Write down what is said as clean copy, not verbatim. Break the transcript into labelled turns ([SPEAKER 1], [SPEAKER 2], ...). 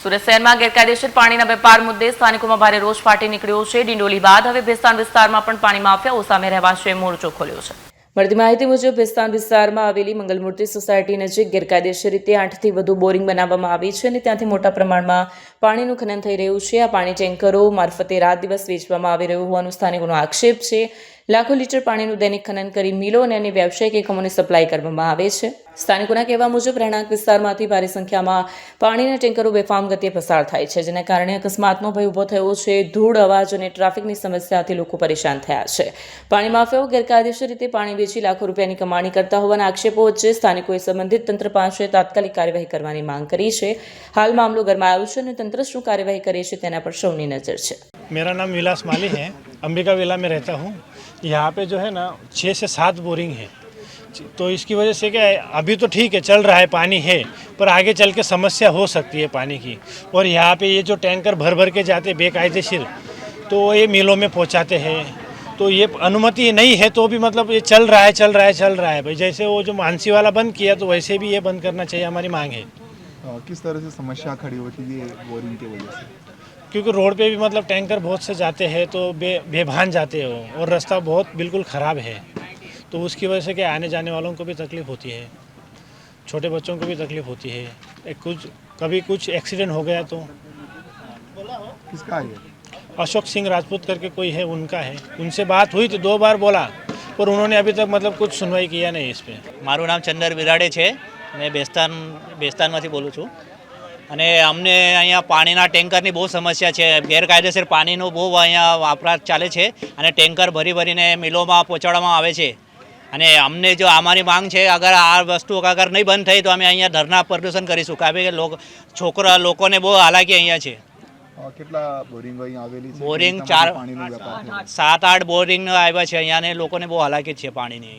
[SPEAKER 1] સુરત શહેરમાં ગેરકાયદેસર પાણીના વેપાર મુદ્દે સ્થાનિકોમાં ભારે રોષ ફાટી નીકળ્યો છે। ડિંડોલી બાદ હવે ભેસ્તાન વિસ્તારમાં પણ પાણી માફિયાઓ સામે રહેવાસીઓએ મોરચો ખોલ્યો છે। મળતી માહિતી મુજબ ભેસ્તાન વિસ્તારમાં આવેલી મંગલમૂર્તિ સોસાયટી નજીક ગેરકાયદેસર રીતે 8થી વધુ બોરિંગ બનાવવામાં આવી છે અને ત્યાંથી મોટા પ્રમાણમાં પાણીનું ખનન થઈ રહ્યું છે। આ પાણી ટેન્કરો મારફતે રાત દિવસ વેચવામાં આવી રહ્યું હોવાનું સ્થાનિકોનો આક્ષેપ છે। લાખો લીટર પાણીનું દૈનિક ખનન કરી મિલો અને અન્ય વ્યવસાયિક એકમોને સપ્લાય કરવામાં આવે છે। સ્થાનિકોના કહેવા મુજબ રહેણાંક વિસ્તારમાંથી ભારે સંખ્યામાં પાણીના ટેન્કરો બેફામ ગતિએ પસાર થાય છે, જેના કારણે અકસ્માતનો ભય ઊભો થયો છે। ધૂળ, અવાજ અને ટ્રાફિકની સમસ્યાથી લોકો પરેશાન થયા છે। પાણી માફિયાઓ ગેરકાયદેસર રીતે પાણી વેચી લાખો રૂપિયાની કમાણી કરતા હોવાના આક્ષેપો વચ્ચે સ્થાનિકોએ સંબંધિત તંત્ર પાસે તાત્કાલિક કાર્યવાહી કરવાની માંગ કરી છે। હાલ મામલો ગરમાયો છે અને તંત્ર શું કાર્યવાહી કરે છે તેના પર સૌની નજર છે।
[SPEAKER 2] मेरा नाम विलास माली है, अंबिका विला में रहता हूँ। यहाँ पे जो है ना 6 से 7 बोरिंग है, तो इसकी वजह से क्या है, अभी तो ठीक है चल रहा है, पानी है, पर आगे चल के समस्या हो सकती है पानी की। और यहाँ पे ये जो टैंकर भर भर के जाते बेकायदेशीर, तो ये मिलों में पहुँचाते हैं, तो ये अनुमति नहीं है तो भी मतलब ये चल रहा है भाई। जैसे वो जो मानसी वाला बंद किया तो वैसे भी ये बंद करना चाहिए, हमारी मांग है।
[SPEAKER 3] किस तरह से समस्या खड़ी होती है बोरिंग की वजह से?
[SPEAKER 2] क्योंकि रोड पे भी मतलब टैंकर बहुत से जाते हैं तो बेभान जाते हो, और रास्ता बहुत बिल्कुल ख़राब है, तो उसकी वजह से क्या आने जाने वालों को भी तकलीफ़ होती है, छोटे बच्चों को भी तकलीफ़ होती है। कभी कुछ एक्सीडेंट हो गया तो।
[SPEAKER 3] किसका है?
[SPEAKER 2] अशोक सिंह राजपूत करके कोई है, उनका है। उनसे बात हुई तो 2 बार बोला, पर उन्होंने अभी तक मतलब कुछ सुनवाई किया नहीं इस पर।
[SPEAKER 4] મારું નામ ચંદર વિરાડે છે। मैं બેસ્તાનમાંથી બોલું છું અને અમને અહીંયા પાણીના ટેન્કરની બહુ સમસ્યા છે। ગેરકાયદેસર પાણીનો બહુ અહીંયા વપરાશ ચાલે છે અને ટેન્કર ભરી ભરીને મિલોમાં પહોંચાડવામાં આવે છે। અને અમને જો અમારી માંગ છે, અગર આ વસ્તુ અગર નહીં બંધ થઈ તો અમે અહીંયા ધરના પ્રદર્શન કરીશું, કારણ કે લોકોને બહુ હાલાકી અહીંયા છે।
[SPEAKER 3] કેટલા બોરિંગ અહીં આવેલી છે?
[SPEAKER 4] બોરિંગ 7-8 બોરિંગ આવ્યા છે અહીંયા, અને લોકોને બહુ હાલાકી છે પાણીની।